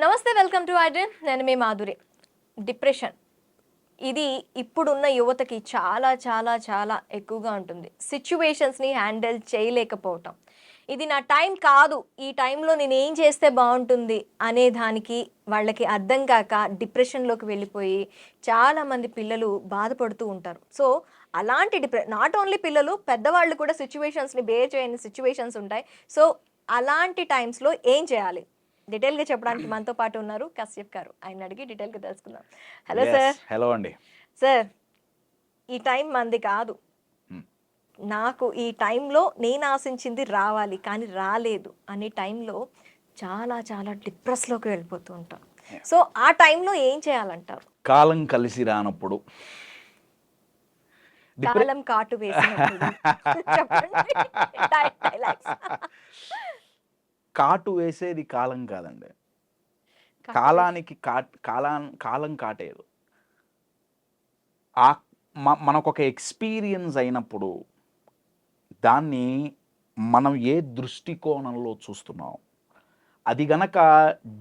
నమస్తే, welcome to iDream. నేను మీ Madhuri. Depression ఇది ఇప్పుడున్న యువతకి చాలా చాలా చాలా ఎక్కువగా ఉంటుంది. సిచ్యువేషన్స్ని హ్యాండిల్ చేయలేకపోవటం, ఇది నా టైం కాదు, ఈ టైంలో నేను ఏం చేస్తే బాగుంటుంది అనే దానికి వాళ్ళకి అర్థం కాక డిప్రెషన్లోకి వెళ్ళిపోయి చాలామంది పిల్లలు బాధపడుతూ ఉంటారు. సో అలాంటి నాట్ ఓన్లీ పిల్లలు, పెద్దవాళ్ళు కూడా సిచ్యువేషన్స్ని బేర్ చేయని సిచ్యువేషన్స్ ఉంటాయి. సో అలాంటి టైమ్స్లో ఏం చేయాలి, డీటెయిల్గా చెప్పడానికి మనతో పాటు ఉన్నారు కశ్యప్ గారు. ఆయన అడిగి డీటెయిల్గా తెలుసుకుందాం. Hello sir. హలో అండి. సార్, ఈ టైం మంది కాదు, నాకు ఈ టైంలో నేను ఆశించింది రావాలి కానీ రాలేదు అనే టైంలో చాలా చాలా డిప్రెస్లోకి వెళ్ళిపోతూ ఉంటాం. సో ఆ టైంలో ఏం చేయాలంటారు? కాలం కలిసి రానప్పుడు, కాలం కాటు వేసినప్పుడు చెప్పండి. డైలాగ్స్. కాటు వేసేది కాలం కాదండి, కాలానికి కాలం కాటేదు. మనకొక ఎక్స్పీరియన్స్ అయినప్పుడు దాన్ని మనం ఏ దృష్టికోణంలో చూస్తున్నాం, అది గనక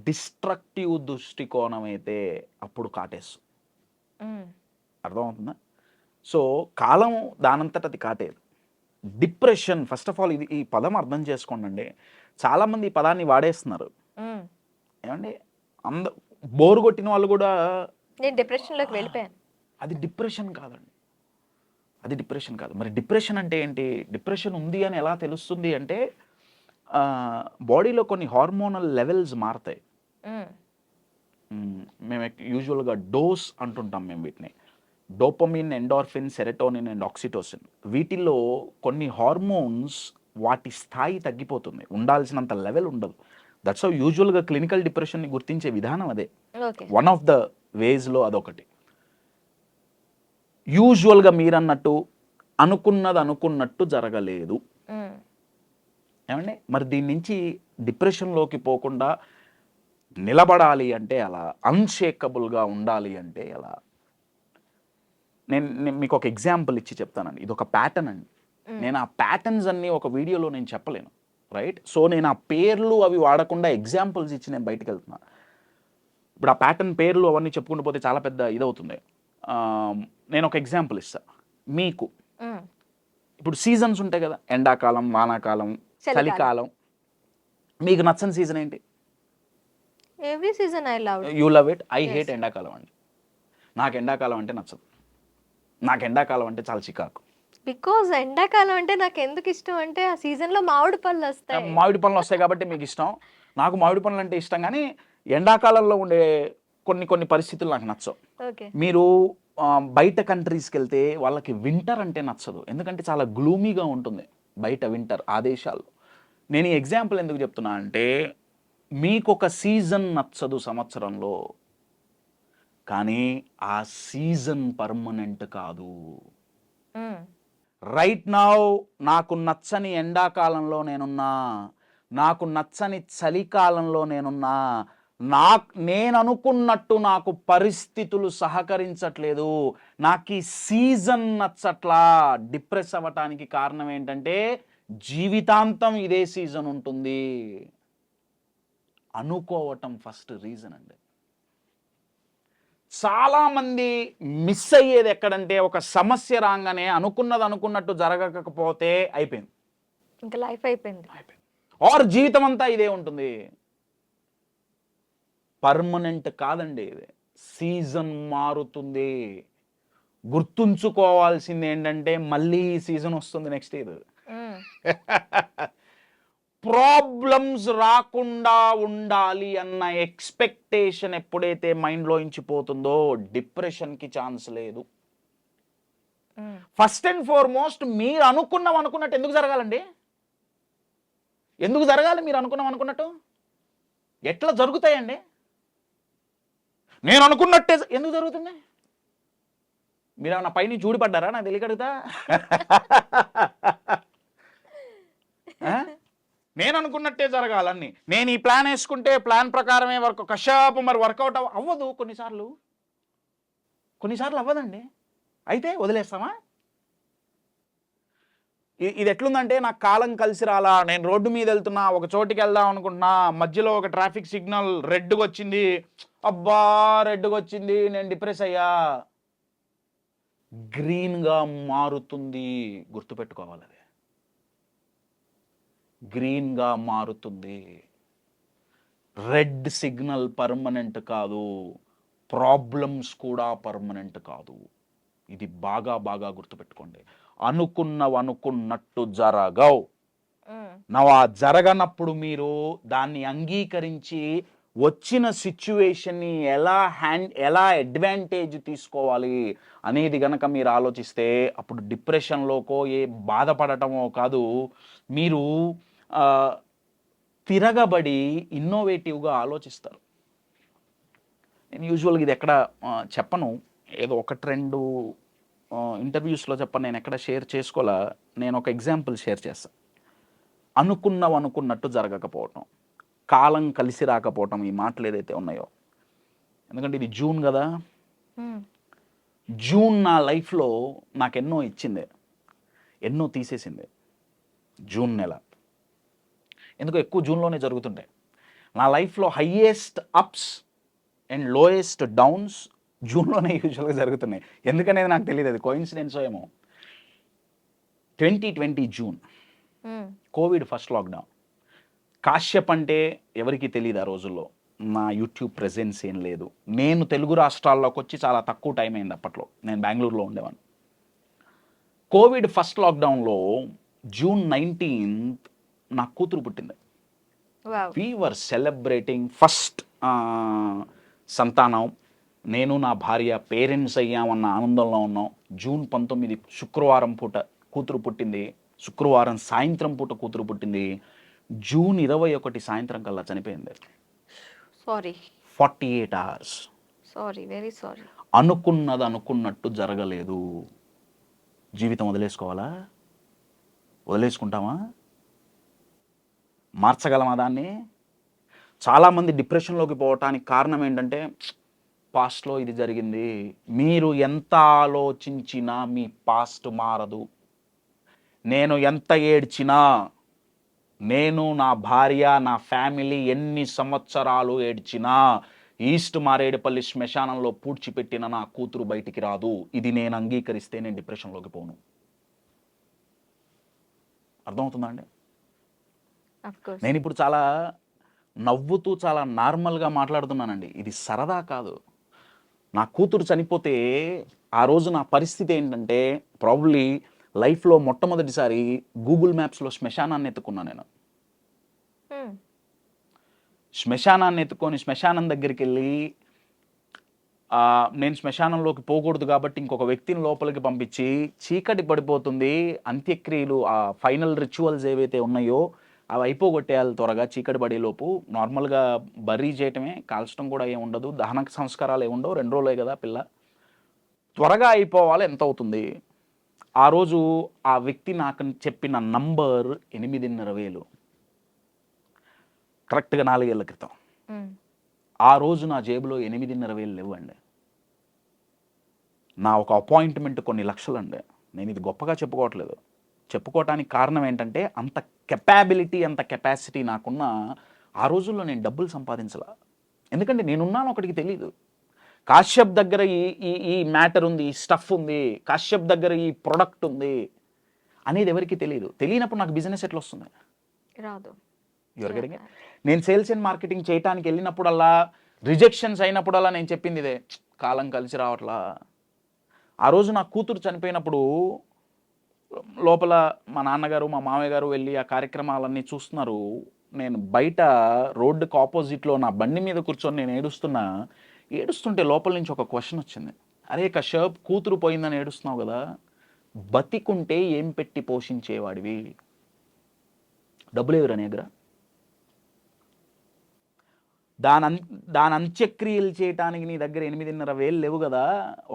డిస్ట్రక్టివ్ దృష్టికోణం అయితే అప్పుడు కాటేస్తుంది. అర్థమవుతుందా? సో కాలం దానంతట అది కాటేది. డిప్రెషన్, ఫస్ట్ ఆఫ్ ఆల్ ఈ పదం అర్థం చేసుకోండి. చాలామంది ఈ పదాన్ని వాడేస్తున్నారు. ఏమండి, బోరు కొట్టిన వాళ్ళు కూడా నేను డిప్రెషన్లోకి వెళ్ళిపోయాను, అది డిప్రెషన్ కాదండి, అది డిప్రెషన్ కాదు. మరి డిప్రెషన్ అంటే ఏంటి? డిప్రెషన్ ఉంది అని ఎలా తెలుస్తుంది అంటే బాడీలో కొన్ని హార్మోనల్ లెవెల్స్ మారుతాయి. మేము యూజువల్గా డోస్ అంటుంటాం మేము వీటిని. Dopamine, endorphin, serotonin and oxytocin. వీటిల్లో కొన్ని హార్మోన్స్ వాటి స్థాయి తగ్గిపోతుంది, ఉండాల్సినంత లెవెల్ ఉండదు. దట్స్ హౌ యూజువల్గా క్లినికల్ డిప్రెషన్ని గుర్తించే విధానం అదే. వన్ ఆఫ్ ద వేస్లో అదొకటి. యూజువల్గా మీరన్నట్టు అనుకున్నట్టు జరగలేదు. ఏమండి, మరి దీని నుంచి డిప్రెషన్లోకి పోకుండా నిలబడాలి అంటే ఎలా, అన్షేకబుల్గా ఉండాలి అంటే ఎలా? నేను మీకు ఒక ఎగ్జాంపుల్ ఇచ్చి చెప్తానండి. ఇది ఒక ప్యాటర్న్ అండి. నేను ఆ ప్యాటర్న్స్ అన్నీ ఒక వీడియోలో నేను చెప్పలేను, రైట్? సో నేను ఆ పేర్లు అవి వాడకుండా ఎగ్జాంపుల్స్ ఇచ్చి నేను బయటకు వెళ్తున్నాను. ఇప్పుడు ఆ ప్యాటర్న్ పేర్లు అవన్నీ చెప్పుకుంటూ పోతే చాలా పెద్ద ఇదవుతుంది. నేను ఒక ఎగ్జాంపుల్ ఇస్తాను మీకు. ఇప్పుడు సీజన్స్ ఉంటాయి కదా, ఎండాకాలం, వానాకాలం, చలికాలం. మీకు నచ్చని సీజన్ ఏంటి? Every season I love. You love it. I hate ఎండాకాలం అండి. నాకు ఎండాకాలం అంటే నచ్చదు. నాకు ఎండాకాలం అంటే చాలా చికాకు. బికాజ్ ఎండాకాలం అంటే నాకు ఎందుకు ఇష్టం అంటే ఆ సీజన్లో మామిడి పళ్ళు వస్తాయి. మామిడి పళ్ళు వస్తాయి కాబట్టి మీకు ఇష్టం. నాకు మామిడి పళ్ళు అంటే ఇష్టం, కానీ ఎండాకాలంలో ఉండే కొన్ని పరిస్థితులు నాకు నచ్చవు. మీరు బయట కంట్రీస్కి వెళ్తే వాళ్ళకి వింటర్ అంటే నచ్చదు, ఎందుకంటే చాలా గ్లూమీగా ఉంటుంది బయట వింటర్ ఆ దేశాల్లో. నేను ఈ ఎగ్జాంపుల్ ఎందుకు చెప్తున్నా అంటే, మీకు ఒక సీజన్ నచ్చదు సంవత్సరంలో, కానీ ఆ సీజన్ పర్మనెంట్ కాదు. రైట్ నౌ నాకు నచ్చని ఎండాకాలంలో నేనున్నా, నాకు నచ్చని చలికాలంలో నేనున్నా, నేను అనుకున్నట్టు నాకు పరిస్థితులు సహకరించట్లేదు, నాకు ఈ సీజన్ నచ్చట్లా. డిప్రెస్ అవ్వటానికి కారణం ఏంటంటే జీవితాంతం ఇదే సీజన్ ఉంటుంది అనుకోవటం ఫస్ట్ రీజన్ అండి. చాలామంది మిస్ అయ్యేది ఎక్కడంటే, ఒక సమస్య రాగానే అనుకున్నట్టు జరగకపోతే అయిపోయింది, ఇంకా లైఫ్ అయిపోయింది. ఆర్ జీవితం అంతా ఇదే ఉంటుంది. పర్మనెంట్ కాదండి ఇది, సీజన్ మారుతుంది. గుర్తుంచుకోవాల్సింది ఏంటంటే, మళ్ళీ ఈ సీజన్ వస్తుంది నెక్స్ట్ ఇయర్. ప్రాబ్లమ్స్ రాకుండా ఉండాలి అన్న ఎక్స్పెక్టేషన్ ఎప్పుడైతే మైండ్లో ఇంచిపోతుందో డిప్రెషన్కి ఛాన్స్ లేదు. ఫస్ట్ అండ్ ఫార్మోస్ట్ మీరు అనుకున్నట్టు ఎందుకు జరగాలండి? ఎందుకు జరగాలి? మీరు అనుకున్నట్టు ఎట్లా జరుగుతాయండి? నేను అనుకున్నట్టే ఎందుకు జరుగుతుంది? మీరు ఏమన్నా పైన చూడిపడ్డారా? నాకు తెలియకడుగుతా. నేను అనుకున్నట్టే జరగాలన్నీ. నేను ఈ ప్లాన్ వేసుకుంటే ప్లాన్ ప్రకారమే కషాపు మరి వర్కౌట్ అవ్వదు. కొన్నిసార్లు అవ్వదండి. అయితే వదిలేస్తామా? ఇది ఎట్లుందంటే నాకు కాలం కలిసి రాలా, నేను రోడ్డు మీద వెళ్తున్నా, ఒక చోటికి వెళ్దాం అనుకుంటున్నా, మధ్యలో ఒక ట్రాఫిక్ సిగ్నల్ రెడ్గా వచ్చింది, అబ్బా రెడ్గా వచ్చింది, నేను డిప్రెస్ అయ్యా. గ్రీన్గా మారుతుంది, గుర్తుపెట్టుకోవాలి. అది గ్రీన్గా మారుతుంది. రెడ్ సిగ్నల్ పర్మనెంట్ కాదు, ప్రాబ్లమ్స్ కూడా పర్మనెంట్ కాదు. ఇది బాగా బాగా గుర్తుపెట్టుకోండి. అనుకున్నట్టు జరగవు. ఆ జరగనప్పుడు మీరు దాన్ని అంగీకరించి వచ్చిన సిచ్యువేషన్ని ఎలా అడ్వాంటేజ్ తీసుకోవాలి అనేది గనక మీరు ఆలోచిస్తే అప్పుడు డిప్రెషన్లోకో బాధపడటమో కాదు, మీరు తిరగబడి ఇన్నోవేటివ్గా ఆలోచిస్తారు. నేను యూజువల్గా ఇది ఎక్కడ చెప్పను, ఏదో ఒక ట్రెండు ఇంటర్వ్యూస్లో చెప్పను, నేను ఎక్కడ షేర్ చేసుకోవాలా. నేను ఒక ఎగ్జాంపుల్ షేర్ చేస్తాను. అనుకున్నట్టు జరగకపోవటం, కాలం కలిసి రాకపోవటం, ఈ మాటలు ఏదైతే ఉన్నాయో, ఎందుకంటే ఇది జూన్ కదా, జూన్ నా లైఫ్లో నాకు ఎన్నో ఇచ్చింది, ఎన్నో తీసేసింది. జూన్ నెల ఎందుకు ఎక్కువ జూన్లోనే జరుగుతుంటాయి. నా లైఫ్లో highest ups and lowest downs జూన్లోనే యూజువల్గా జరుగుతున్నాయి. ఎందుకనేది నాకు తెలియదు, అది కోయిన్సిడెన్స్ ఏమో. 2020 June, Covid first lockdown. Kashyap అంటే ఎవరికి తెలియదు ఆ రోజుల్లో. నా యూట్యూబ్ ప్రెజెన్స్ ఏం లేదు. నేను తెలుగు రాష్ట్రాల్లోకి వచ్చి చాలా తక్కువ టైం అయింది అప్పట్లో, నేను బెంగళూరులో ఉండేవాడిని. కోవిడ్ ఫస్ట్ లాక్డౌన్లో జూన్ 19th నా కూతురు పుట్టింది. వీ వర్ సెలబ్రేటింగ్ ఫస్ట్ సంతానం. నేను నా భార్య పేరెంట్స్ అయ్యామన్న ఆనందంలో ఉన్నాం. జూన్ 19 శుక్రవారం పూట కూతురు పుట్టింది. శుక్రవారం సాయంత్రం పూట కూతురు పుట్టింది. జూన్ 21 సాయంత్రం కల్లా చనిపోయింది. Sorry, 48 hours. Sorry, very sorry. అనుకున్నట్టు జరగలేదు. జీవితం వదిలేసుకోవాలా? వదిలేసుకుంటామా? మార్చగలమా దాన్ని? చాలామంది డిప్రెషన్లోకి పోవటానికి కారణం ఏంటంటే, పాస్ట్లో ఇది జరిగింది. మీరు ఎంత ఆలోచించినా మీ పాస్ట్ మారదు. నేను ఎంత ఏడ్చినా, నేను, నా భార్య, నా ఫ్యామిలీ ఎన్ని సంవత్సరాలు ఏడ్చినా, ఈస్ట్ మారేడుపల్లి శ్మశానంలో పూడ్చిపెట్టిన నా కూతురు బయటికి రాదు. ఇది నేను అంగీకరిస్తే నేను డిప్రెషన్లోకి పోను. అర్థమవుతుందా అండి? నేను ఇప్పుడు చాలా నవ్వుతూ చాలా నార్మల్గా మాట్లాడుతున్నానండి. ఇది సరదా కాదు. నా కూతురు చనిపోతే ఆ రోజు నా పరిస్థితి ఏంటంటే, ప్రాబబ్లీ లైఫ్లో మొట్టమొదటిసారి గూగుల్ మ్యాప్స్లో శ్మశానాన్ని ఎత్తుకున్నా నేను. శ్మశానాన్ని ఎత్తుకొని శ్మశానం దగ్గరికి వెళ్ళి, నేను శ్మశానంలోకి పోకూడదు కాబట్టి ఇంకొక వ్యక్తిని లోపలికి పంపించి, చీకటి పడిపోతుంది, అంత్యక్రియలు ఆ ఫైనల్ రిచువల్స్ ఏవైతే ఉన్నాయో అవి అయిపోగొట్టేయాలి త్వరగా, చీకటి పడేలోపు. నార్మల్గా బర్రీ చేయటమే, కాల్చడం కూడా ఏమి ఉండదు, దహన సంస్కారాలు ఏమి ఉండవు, 2 రోజులే కదా పిల్ల, త్వరగా అయిపోవాలి. ఎంత అవుతుంది? ఆ రోజు ఆ వ్యక్తి నాకు చెప్పిన నంబర్ 8,500,000, కరెక్ట్గా 4 ఏళ్ల క్రితం. ఆ రోజు నా జేబులో 8,500,000 లేవండి. నా ఒక అపాయింట్మెంట్ కొన్ని లక్షలండి. నేను ఇది గొప్పగా చెప్పుకోవట్లేదు. చెప్పుకోవటానికి కారణం ఏంటంటే, అంత కెపాబిలిటీ, అంత కెపాసిటీ నాకున్న ఆ రోజుల్లో నేను డబ్బులు సంపాదించాల. ఎందుకంటే నేనున్నాను ఒకటికి తెలీదు. కాశ్యప్ దగ్గర ఈ మ్యాటర్ ఉంది, ఈ స్టఫ్ ఉంది, కాశ్యప్ దగ్గర ఈ ప్రొడక్ట్ ఉంది అనేది ఎవరికి తెలియదు. తెలియనప్పుడు నాకు బిజినెస్ ఎట్లా వస్తుంది? రాదు. ఎవరికైనా నేను సేల్స్ అండ్ మార్కెటింగ్ చేయడానికి వెళ్ళినప్పుడల్లా, రిజెక్షన్స్ అయినప్పుడల్లా నేను చెప్పింది ఇదే, కాలం కలిసి రావట్లా. ఆ రోజు నా కూతురు చనిపోయినప్పుడు లోపల మా నాన్నగారు, మా మామయ్య గారు వెళ్ళి ఆ కార్యక్రమాలన్నీ చూస్తున్నారు. నేను బయట రోడ్డుకు ఆపోజిట్లో నా బండి మీద కూర్చొని నేను ఏడుస్తుంటే లోపల నుంచి ఒక క్వశ్చన్ వచ్చింది. అరే కశ్యప్, కూతురు పోయిందని ఏడుస్తున్నావు కదా, బతికుంటే ఏం పెట్టి పోషించేవాడివి? డబ్బులు ఎవరు నీ దగ్గర? దాని అంత్యక్రియలు చేయటానికి నీ దగ్గర 8,500,000 లేవు కదా.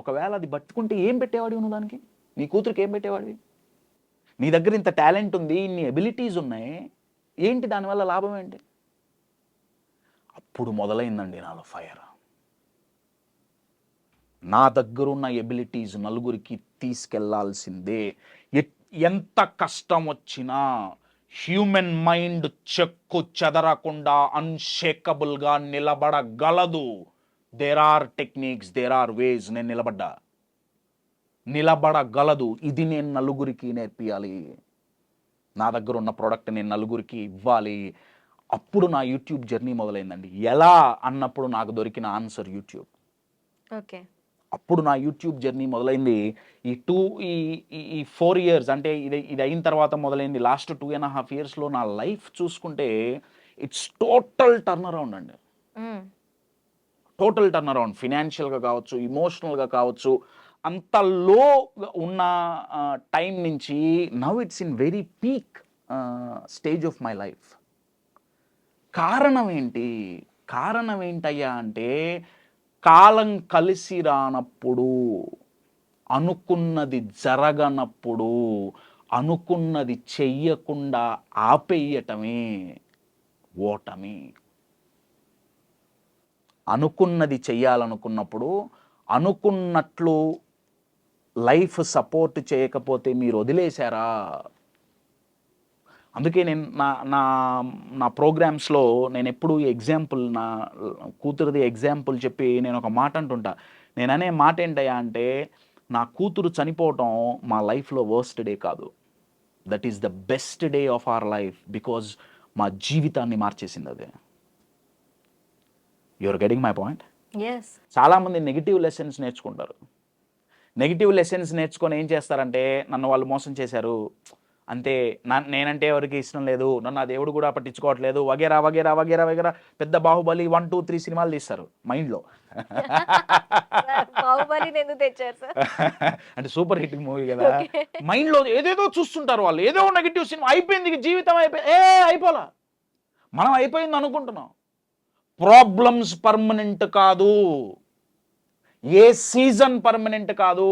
ఒకవేళ అది బతుకుంటే ఏం పెట్టేవాడివి నువ్వు దానికి? నీ కూతురికి ఏం పెట్టేవాడివి? నీ దగ్గర ఇంత టాలెంట్ ఉంది, ఇన్ని ఎబిలిటీస్ ఉన్నాయి, ఏంటి దానివల్ల లాభం ఏంటి? అప్పుడు మొదలైందండి నాలో ఫైర్. నా దగ్గరున్న ఎబిలిటీస్ నలుగురికి తీసుకెళ్లాల్సిందే. ఎంత కష్టం వచ్చినా హ్యూమన్ మైండ్ చెక్కు చెదరకుండా అన్షేకబుల్గా నిలబడగలదు. There are techniques, there are ways. నేను నిలబడగలదు. ఇది నేను నలుగురికి నేర్పియాలి. నా దగ్గర ఉన్న ప్రోడక్ట్ నేను నలుగురికి ఇవ్వాలి. అప్పుడు నా యూట్యూబ్ జర్నీ మొదలైందండి. ఎలా అన్నప్పుడు నాకు దొరికిన ఆన్సర్ యూట్యూబ్. ఓకే. అప్పుడు నా యూట్యూబ్ జర్నీ మొదలైంది. ఈ 4 ఇయర్స్ అంటే ఇది అయిన తర్వాత మొదలైంది. లాస్ట్ 2.5 ఇయర్స్లో నా లైఫ్ చూసుకుంటే ఇట్స్ టోటల్ టర్న్ అరౌండ్ అండి. Total turn around. ఫినాన్షియల్గా కావచ్చు, ఇమోషనల్గా కావచ్చు. అంత లో ఉన్న టైం నుంచి now it's in very peak stage of my life. కారణం ఏంటయ్యా అంటే, కాలం కలిసి రానప్పుడు, అనుకున్నది జరగనప్పుడు, అనుకున్నది చెయ్యకుండా ఆపేయటమే ఓటమి. అనుకున్నది చెయ్యాలనుకున్నప్పుడు, అనుకున్నట్లు లైఫ్ సపోర్ట్ చేయకపోతే మీరు వదిలేశారా? అందుకే నేను నా ప్రోగ్రామ్స్లో నేను ఎప్పుడు ఎగ్జాంపుల్, నా కూతురుది ఎగ్జాంపుల్ చెప్పి నేను ఒక మాట అంటుంటా. నేను అనే మాట ఏంటయ్యా అంటే, నా కూతురు చనిపోవటం మా లైఫ్లో వర్స్ట్ డే కాదు. That is the best day of our life. Because మా జీవితాన్ని మార్చేసింది అదే. You are getting my point? చాలామంది నెగిటివ్ లెసన్స్ నేర్చుకుంటారు. నెగిటివ్ లెసన్స్ నేర్చుకొని ఏం చేస్తారంటే, నన్ను వాళ్ళు మోసం చేశారు, అంతే, నేనంటే ఎవరికి ఇష్టం లేదు, నన్ను ఆ దేవుడు కూడా పట్టించుకోవట్లేదు, వగేరా వగేరా వగేరా వగేరా. పెద్ద బాహుబలి 1, 2, 3 సినిమాలు తీస్తారు మైండ్లో. అంటే సూపర్ హిట్ మూవీ కదా. మైండ్లో ఏదేదో చూస్తుంటారు వాళ్ళు. ఏదో నెగిటివ్ సినిమా అయిపోయింది, జీవితం అయిపోలా. మనం అయిపోయింది అనుకుంటున్నాం. ప్రాబ్లమ్స్ పర్మనెంట్ కాదు. ఏ సీజన్ పర్మనెంట్ కాదు.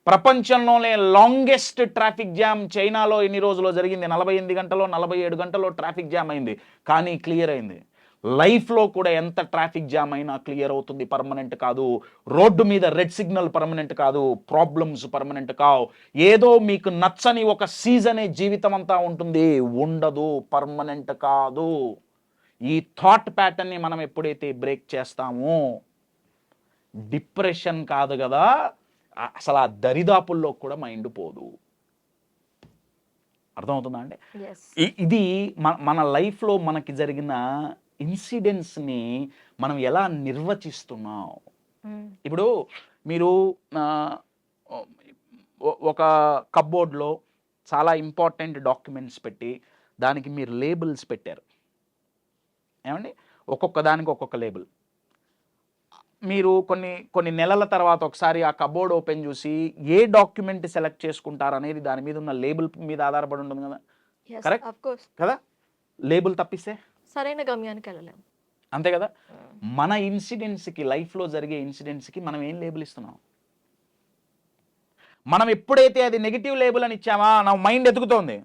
ప్రపంచంలోనే లాంగెస్ట్ ట్రాఫిక్ జామ్ చైనాలో ఎన్ని రోజుల్లో జరిగింది? 48 గంటలో 47 గంటలో ట్రాఫిక్ జామ్ అయింది, కానీ క్లియర్ అయింది. లైఫ్లో కూడా ఎంత ట్రాఫిక్ జామ్ అయినా క్లియర్ అవుతుంది, పర్మనెంట్ కాదు. రోడ్డు మీద రెడ్ సిగ్నల్ పర్మనెంట్ కాదు, ప్రాబ్లమ్స్ పర్మనెంట్ కావు. ఏదో మీకు నచ్చని ఒక సీజనే జీవితం అంతా ఉంటుంది, ఉండదు, పర్మనెంట్ కాదు. ఈ థాట్ ప్యాటర్న్ని మనం ఎప్పుడైతే బ్రేక్ చేస్తామో, డిప్రెషన్ కాదు కదా, అసలు ఆ దరిదాపుల్లో కూడా మైండ్ పోదు. అర్థమవుతుందా అండి? ఇది మన లైఫ్లో మనకి జరిగిన ఇన్సిడెంట్స్ని మనం ఎలా నిర్వచిస్తున్నాం. ఇప్పుడు మీరు ఒక కప్బోర్డ్లో చాలా ఇంపార్టెంట్ డాక్యుమెంట్స్ పెట్టి దానికి మీరు లేబుల్స్ పెట్టారు. ఏమండి? ఒక్కొక్క దానికి ఒక్కొక్క లేబుల్. మీరు కొన్ని నెలల తర్వాత ఒకసారి ఆ కబోర్డ్ ఓపెన్ చేసి ఏ డాక్యుమెంట్ సెలెక్ట్ చేసుకుంటారు అనేది దాని మీద ఉన్న లేబుల్ మీద ఆధారపడి ఉంటుంది కదా. కరెక్ట్ కదా? లేబుల్ తప్పిస్తే సరైన గమ్యానికి వెళ్ళలేము. అంతే కదా. మన ఇన్సిడెంట్స్కి, లైఫ్లో జరిగే ఇన్సిడెంట్స్కి మనం ఏం లేబుల్ ఇస్తున్నాం? మనం ఎప్పుడైతే అది నెగిటివ్ లేబుల్ అని ఇచ్చామా, నా మైండ్ ఎతుకుతోంది.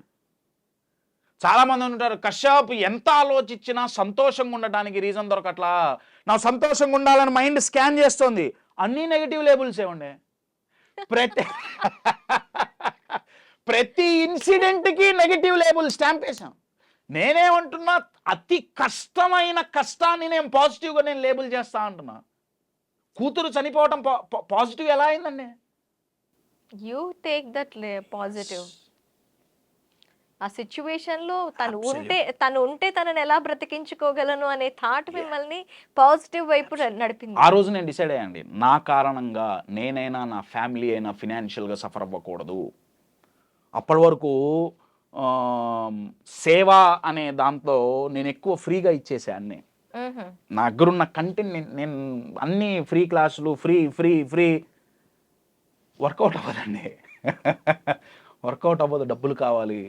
చాలామంది ఉంటారు, కశ్యప్ ఎంత ఆలోచించినా సంతోషంగా ఉండటానికి రీజన్ దొరకట్లా, నా సంతోషంగా ఉండాలని మైండ్ స్కాన్ చేస్తుంది. అన్నీ నెగిటివ్ లేబుల్స్ ఏమండి. ప్రతి ఇన్సిడెంట్కి నెగిటివ్ లేబుల్ స్టాంప్ వేసాం. నేనేమంటున్నా, అతి కష్టమైన కష్టాన్ని నేను పాజిటివ్గా నేను లేబుల్ చేస్తా అంటున్నా. కూతురు చనిపోవటం పాజిటివ్ ఎలా అయిందండి? You take that positive. ఆ సిచ్యువేషన్లో తను ఉంటే తనని ఎలా బ్రతికించుకోగలను అనే థాట్ మిమ్మల్ని పాజిటివ్ వైపు నడిపింది. ఆ రోజు నేను డిసైడ్ అయ్యండి, నా కారణంగా నేనైనా, నా ఫ్యామిలీ అయినా ఫినాన్షియల్గా సఫర్ అవ్వకూడదు. అప్పటి వరకు సేవ అనే దాంట్లో నేను ఎక్కువ ఫ్రీగా ఇచ్చేసాన్ని. నా దగ్గరున్న కంటెంట్ నేను అన్ని ఫ్రీ క్లాసులు, ఫ్రీ ఫ్రీ ఫ్రీ వర్కౌట్ అవ్వదండి. వర్కౌట్ అవ్వదు, డబ్బులు కావాలి.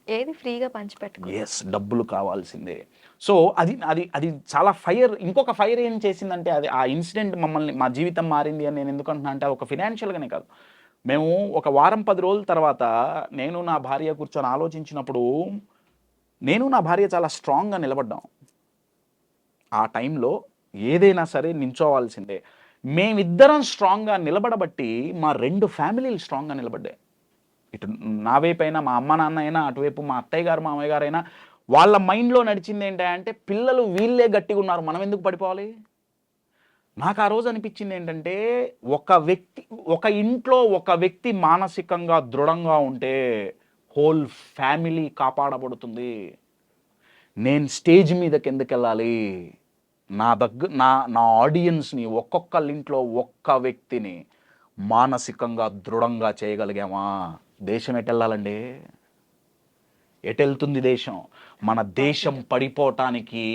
ఏది ఫ్రీగా పంచిపెట్టుకో. ఎస్, డబ్బులు కావాల్సిందే. సో అది అది అది చాలా ఫైర్. ఇంకొక ఫైర్ ఏం చేసిందంటే, అది ఆ ఇన్సిడెంట్ మా జీవితం మారింది అని నేను ఎందుకంటున్నా అంటే, ఒక ఫినాన్షియల్గానే కాదు. మేము ఒక వారం 10 రోజుల తర్వాత నేను నా భార్య కూర్చొని ఆలోచించినప్పుడు, నేను నా భార్య చాలా స్ట్రాంగ్గా నిలబడ్డాం. ఆ టైంలో ఏదైనా సరే నించోవాల్సిందే. మేమిద్దరం స్ట్రాంగ్గా నిలబడబట్టి మా 2 ఫ్యామిలీలు స్ట్రాంగ్గా నిలబడ్డాయి. ఇటు నా వైపు అయినా, మా అమ్మ నాన్న అయినా, అటువైపు మా అత్తయ్య గారు మామయ్య గారు అయినా, వాళ్ళ మైండ్లో నడిచింది ఏంటంటే పిల్లలు వీళ్ళే గట్టిగా ఉన్నారు, మనం ఎందుకు పడిపోవాలి. నాకు ఆ రోజు అనిపించింది ఏంటంటే ఒక ఇంట్లో ఒక వ్యక్తి మానసికంగా దృఢంగా ఉంటే హోల్ ఫ్యామిలీ కాపాడబడుతుంది. నేను స్టేజ్ మీదకి ఎందుకు వెళ్ళాలి, నా ఆడియన్స్ని ఒక్కొక్కళ్ళ ఇంట్లో ఒక్క వ్యక్తిని మానసికంగా దృఢంగా చేయగలిగామా, దేశం ఎటు వెళ్ళాలండి, ఎటు వెళ్తుంది దేశం. మన దేశం పడిపోవటానికి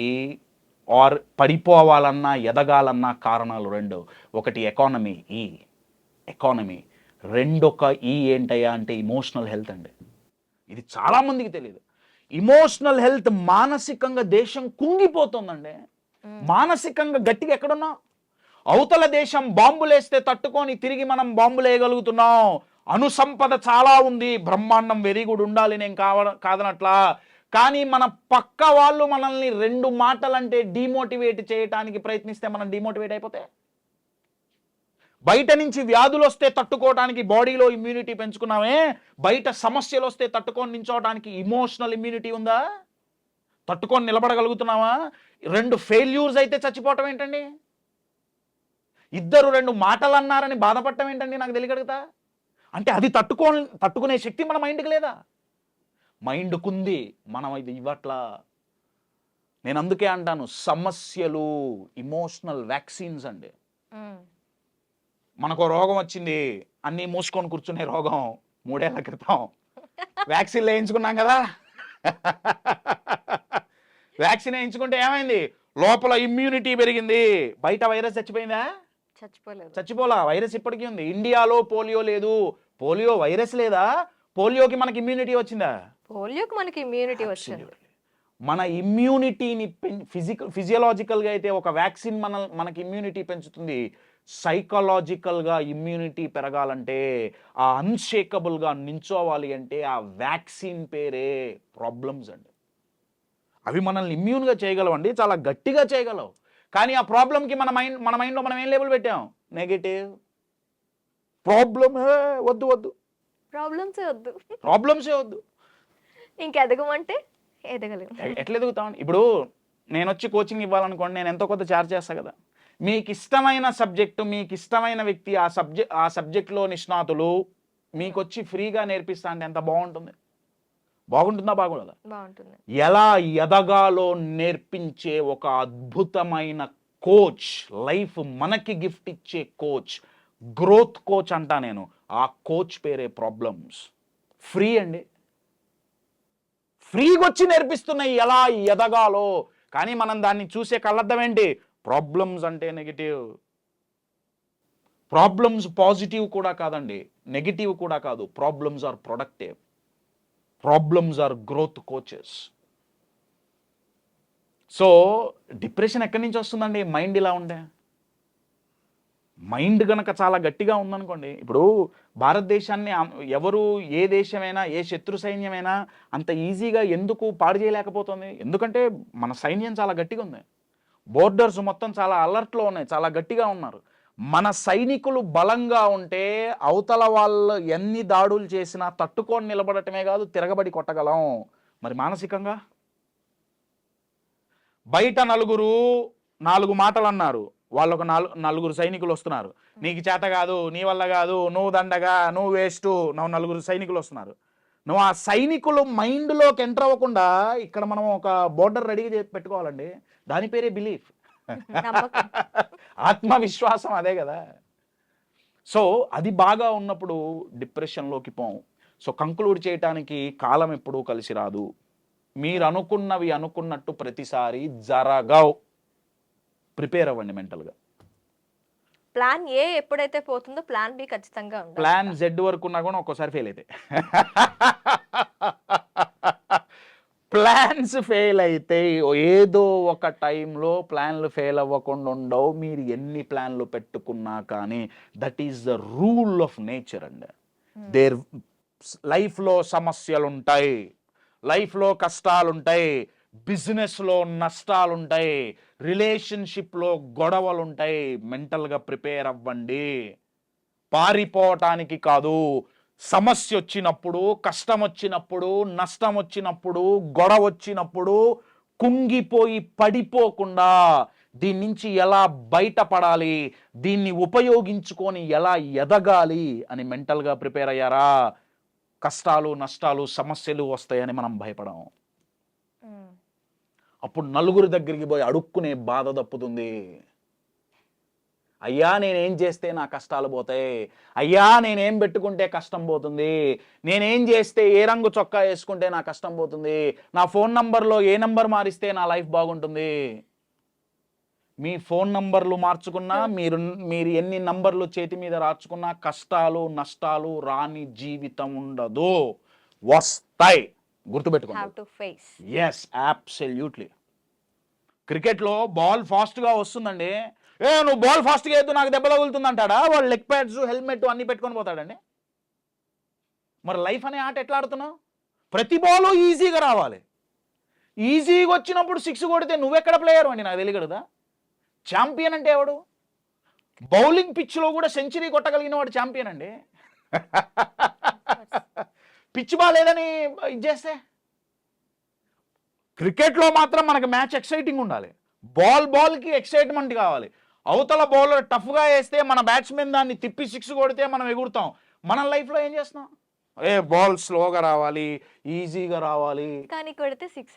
పడిపోవాలన్నా ఎదగాలన్నా కారణాలు రెండు. ఒకటి ఎకానమీ, రెండొక ఏంటయ్యా అంటే ఇమోషనల్ హెల్త్ అండి. ఇది చాలామందికి తెలియదు. ఇమోషనల్ హెల్త్, మానసికంగా దేశం కుంగిపోతుందండి. మానసికంగా గట్టిగా ఎక్కడున్నాం. అవతల దేశం బాంబులేస్తే తట్టుకొని తిరిగి మనం బాంబులు వేయగలుగుతున్నాం. అణుసంపద చాలా ఉంది, బ్రహ్మాండం, వెరీ గుడ్, ఉండాలి, నేను కాదనట్లా. కానీ మన పక్క వాళ్ళు మనల్ని 2 మాటలంటే డిమోటివేట్ చేయడానికి ప్రయత్నిస్తే మనం డిమోటివేట్ అయిపోతే, బయట నుంచి వ్యాధులు వస్తే తట్టుకోవడానికి బాడీలో ఇమ్యూనిటీ పెంచుకున్నామే, బయట సమస్యలు వస్తే తట్టుకొని నించోవడానికి ఇమోషనల్ ఇమ్యూనిటీ ఉందా, తట్టుకొని నిలబడగలుగుతున్నావా. 2 ఫెయిల్యూర్స్ అయితే చచ్చిపోవటం ఏంటండి, 2 మాటలు అన్నారని బాధపడటం ఏంటండి, నాకు తెలియగలుగుతా. అంటే అది తట్టుకునే శక్తి మన మైండ్కి లేదా, మైండ్కుంది, మనం ఇది ఇవ్వట్లా. నేను అందుకే అంటాను, సమస్యలు ఇమోషనల్ వ్యాక్సిన్స్ అండి. మనకు రోగం వచ్చింది, అన్నీ మూసుకొని కూర్చునే రోగం 3 ఏళ్ల క్రితం వ్యాక్సిన్ వేయించుకున్నాం కదా. వ్యాక్సిన్ వేయించుకుంటే ఏమైంది, లోపల ఇమ్యూనిటీ పెరిగింది, బయట వైరస్ చచ్చిపోయిందా, చచ్చిపోలా, వైరస్ ఇప్పటికీ ఉంది. ఇండియాలో పోలియో లేదు, పోలియో వైరస్ లేదా, పోలియోకి మనకి ఇమ్యూనిటీ వచ్చిందా, మనకి ఇమ్యూనిటీ వచ్చింది. మన ఇమ్యూనిటీని ఫిజియలాజికల్గా అయితే ఒక వ్యాక్సిన్ మనకి ఇమ్యూనిటీ పెంచుతుంది. సైకలాజికల్గా ఇమ్యూనిటీ పెరగాలంటే, ఆ అన్షేకబుల్గా నించోవాలి అంటే ఆ వ్యాక్సిన్ పేరే ప్రాబ్లమ్స్ అండి. అవి మనల్ని ఇమ్యూన్గా చేయగలవండి, చాలా గట్టిగా చేయగలవు. కానీ ఆ ప్రాబ్లంకి మన మైండ్లో మనం ఏం లేబుల్ పెట్టాం, నెగటివ్. వద్దు, ప్రాబ్లమ్సే వద్దు. ఇంకెదగమంటే ఎదగలేము. ఎట్లా ఎదుగుతామండి. ఇప్పుడు నేను వచ్చి కోచింగ్ ఇవ్వాలనుకోండి, నేను ఎంతో కొంత చార్జ్ చేస్తా కదా. మీకు ఇష్టమైన సబ్జెక్టు, మీకు ఇష్టమైన వ్యక్తి, ఆ సబ్జెక్ట్లో నిష్ణాతులు మీకు వచ్చి ఫ్రీగా నేర్పిస్తా అంటే ఎంత బాగుంటుందా, బాగుంటుందా. ఎలా ఎదగాలో నేర్పించే ఒక అద్భుతమైన కోచ్, లైఫ్ మనకి గిఫ్ట్ ఇచ్చే కోచ్, గ్రోత్ కోచ్ అంటా నేను. ఆ కోచ్ పేరే ప్రాబ్లమ్స్. ఫ్రీ అండి, ఫ్రీగా వచ్చి నేర్పిస్తున్నాయి ఎలా ఎదగాలో. కానీ మనం దాన్ని చూసే కళ్ళర్థం ఏంటి, ప్రాబ్లమ్స్ అంటే నెగిటివ్. ప్రాబ్లమ్స్ పాజిటివ్ కూడా కాదండి, నెగిటివ్ కూడా కాదు. Problems are productive, problems are growth coaches. So depression ఎక్కడి నుంచి వస్తుందండి, మైండ్ ఇలా ఉండే. మైండ్ గనక చాలా గట్టిగా ఉందనుకోండి, ఇప్పుడు భారతదేశాన్ని ఎవరు, ఏ దేశమైనా, ఏ శత్రు సైన్యమైనా అంత ఈజీగా ఎందుకు పాడు చేయలేకపోతుంది, ఎందుకంటే మన సైన్యం చాలా గట్టిగా ఉంది. బోర్డర్స్ మొత్తం చాలా అలర్ట్లో ఉన్నాయి, చాలా గట్టిగా ఉన్నారు. మన సైనికులు బలంగా ఉంటే అవతల వాళ్ళు ఎన్ని దాడులు చేసినా తట్టుకొని నిలబడటమే కాదు, తిరగబడి కొట్టగలం. మరి మానసికంగా బయట 4 మాటలు అన్నారు, వాళ్ళొక 4 సైనికులు వస్తున్నారు, నీకు చేత కాదు, నీ వల్ల కాదు, నువ్వు దండగా, నువ్వు వేస్ట్, 4 సైనికులు వస్తున్నారు. నువ్వు ఆ సైనికులు మైండ్లోకి ఎంటర్ అవ్వకుండా ఇక్కడ మనం ఒక బోర్డర్ రెడీగా పెట్టుకోవాలండి. దాని పేరే బిలీఫ్, ఆత్మవిశ్వాసం, అదే కదా. సో అది బాగా ఉన్నప్పుడు డిప్రెషన్లోకి పోం. సో కంక్లూడ్ చేయటానికి కాలం ఎప్పుడూ కలిసి రాదు. మీరు అనుకున్నవి అనుకున్నట్టు ప్రతిసారి జరగవు. ప్రిపేర్ అవ్వండి మెంటల్గా. ప్లాన్ ఏ ఎప్పుడైతే పోతుందో ప్లాన్ బి ఖచ్చితంగా ఉండాలి. ప్లాన్ జెడ్ వరకు ఉన్నా కూడా ఒక్కోసారి ఫెయిల్ అయితే, ప్లాన్స్ ఫెయిల్ అయితే ఏదో ఒక టైంలో ప్లాన్లు ఫెయిల్ అవ్వకుండా ఉండవు. మీరు ఎన్ని ప్లాన్లు పెట్టుకున్నా కానీ that is the rule of nature అండి. లైఫ్లో సమస్యలు ఉంటాయి, లైఫ్లో కష్టాలుంటాయి, బిజినెస్లో నష్టాలుంటాయి, రిలేషన్షిప్లో గొడవలుంటాయి. మెంటల్గా ప్రిపేర్ అవ్వండి, పారిపోవటానికి కాదు, సమస్య వచ్చినప్పుడు, కష్టం వచ్చినప్పుడు, నష్టం వచ్చినప్పుడు, గొడవ వచ్చినప్పుడు కుంగిపోయి పడిపోకుండా దీని నుంచి ఎలా బయటపడాలి, దీన్ని ఉపయోగించుకొని ఎలా ఎదగాలి అని మెంటల్గా ప్రిపేర్ అయ్యారా? కష్టాలు, నష్టాలు, సమస్యలు వస్తాయని మనం భయపడం. అప్పుడు నలుగురి దగ్గరికి పోయి అడుక్కునే బాధ తప్పుతుంది. అయ్యా నేనేం చేస్తే నా కష్టాలు పోతాయి, అయ్యా నేనేం పెట్టుకుంటే కష్టం పోతుంది, నేనేం చేస్తే ఏ రంగు చొక్కా వేసుకుంటే నా కష్టం పోతుంది, నా ఫోన్ నంబర్లో ఏ నంబర్ మారిస్తే నా లైఫ్ బాగుంటుంది. మీ ఫోన్ నంబర్లు మార్చుకున్నా, మీరు ఎన్ని నంబర్లు చేతి మీద రాచుకున్నా కష్టాలు నష్టాలు రాని జీవితం ఉండదు, వస్తాయి. గుర్తుపెట్టుకోండి. Yes, absolutely. క్రికెట్లో బాల్ ఫాస్ట్గా వస్తుందండి, నువ్వు బాల్ ఫాస్ట్గా వేద్దు నాకు దెబ్బ తగులుతుంది అంటాడా? వాడు లెగ్ ప్యాడ్స్, హెల్మెట్ అన్ని పెట్టుకొని పోతాడండి. మరి లైఫ్ అనే ఆట ఎట్లా ఆడుతున్నావు? ప్రతి బాల్ ఈజీగా రావాలి. ఈజీగా వచ్చినప్పుడు 6 కొడితే నువ్వెక్కడ ప్లేయర్ అండి? నాకు తెలియదు కదా. ఛాంపియన్ అంటే ఎవడు? బౌలింగ్ పిచ్లో కూడా సెంచరీ కొట్టగలిగిన వాడు ఛాంపియన్ అండి. పిచ్ బాలేదని ఇది చేస్తే. క్రికెట్లో మాత్రం మనకు మ్యాచ్ ఎక్సైటింగ్ ఉండాలి, బాల్కి ఎక్సైట్మెంట్ కావాలి. అవతల బౌలర్ టఫ్గా వేస్తే మన బ్యాట్స్మెన్ దాన్ని తిప్పి 6 కొడితే మనం ఎగురుతాం. మన లైఫ్లో ఏం చేస్తున్నాం? బాల్ స్లోగా రావాలి, ఈజీగా రావాలి, కానీ కొడితే 6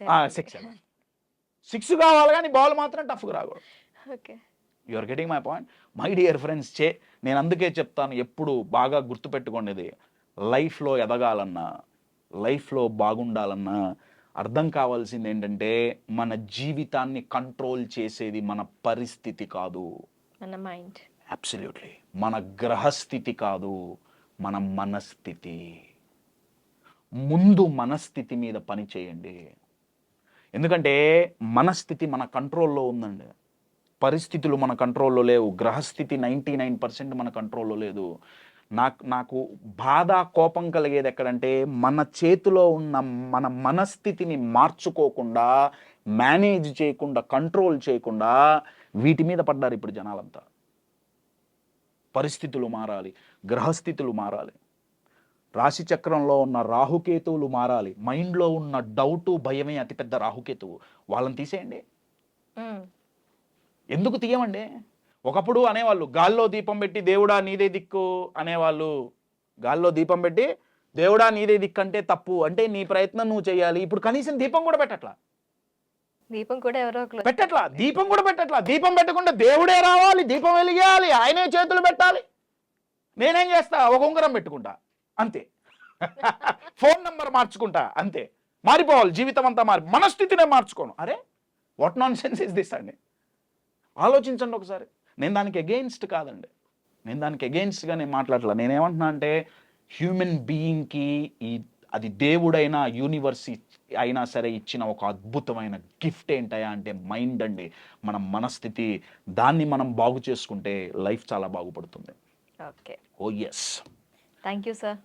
కావాలి, కానీ బాల్ మాత్రం టఫ్గా రాకూడదు. Okay, you are getting my point my dear friends. నేను అందుకే చెప్తాను, ఎప్పుడు బాగా గుర్తుపెట్టుకోండి, లైఫ్లో ఎదగాలన్నా, లైఫ్లో బాగుండాలన్నా అర్థం కావాల్సింది ఏంటంటే మన జీవితాన్ని కంట్రోల్ చేసేది మన పరిస్థితి కాదు, మన మైండ్. అబ్సల్యూట్లీ. మన గ్రహస్థితి కాదు, మన మనస్థితి. ముందు మనస్థితి మీద పని చేయండి. ఎందుకంటే మనస్థితి మన కంట్రోల్లో ఉందండి, పరిస్థితులు మన కంట్రోల్లో లేవు. గ్రహస్థితి 99% మన కంట్రోల్లో లేదు. నాకు బాధ, కోపం కలిగేది ఎక్కడంటే మన చేతిలో ఉన్న మన మనస్థితిని మార్చుకోకుండా, మేనేజ్ చేయకుండా, కంట్రోల్ చేయకుండా వీటి మీద పడ్డారు ఇప్పుడు జనాలంతా. పరిస్థితులు మారాలి, గ్రహస్థితులు మారాలి, రాశి చక్రంలో ఉన్న రాహుకేతువులు మారాలి. మైండ్లో ఉన్న డౌటు, భయమే అతిపెద్ద రాహుకేతువు. వాళ్ళని తీసేయండి. ఎందుకు తీయమండి? ఒకప్పుడు అనేవాళ్ళు గాల్లో దీపం పెట్టి దేవుడా నీదే దిక్కు అనేవాళ్ళు. గాల్లో దీపం పెట్టి దేవుడా నీదే దిక్కు అంటే తప్పు, అంటే నీ ప్రయత్నం నువ్వు చేయాలి. ఇప్పుడు కనీసం దీపం కూడా పెట్టట్లా, దీపం కూడా ఎవరో పెట్టట్లా, దీపం కూడా పెట్టట్లా. దీపం పెట్టకుండా దేవుడే రావాలి, దీపం వెలిగేయాలి, ఆయనే చేతులు పెట్టాలి. నేనేం చేస్తా? ఒక ఉంగరం పెట్టుకుంటా అంతే, ఫోన్ నంబర్ మార్చుకుంటా అంతే. మారిపోవాలి జీవితం అంతా, మనస్థితినే మార్చుకోను. అరే what non sense is this అండి? ఆలోచించండి ఒకసారి. నేను దానికి అగెయిన్స్ట్ కాదండి, నేను దానికి అగెయిన్స్ట్గా నేను మాట్లాడలే. నేనేమంటున్నా అంటే హ్యూమన్ బీయింగ్కి అది దేవుడైనా యూనివర్స్ అయినా సరే ఇచ్చిన ఒక అద్భుతమైన గిఫ్ట్ ఏంటయా అంటే మైండ్ అండి, మన మనస్థితి. దాన్ని మనం బాగు చేసుకుంటే లైఫ్ చాలా బాగుపడుతుంది. Okay, oh yes. Thank you sir.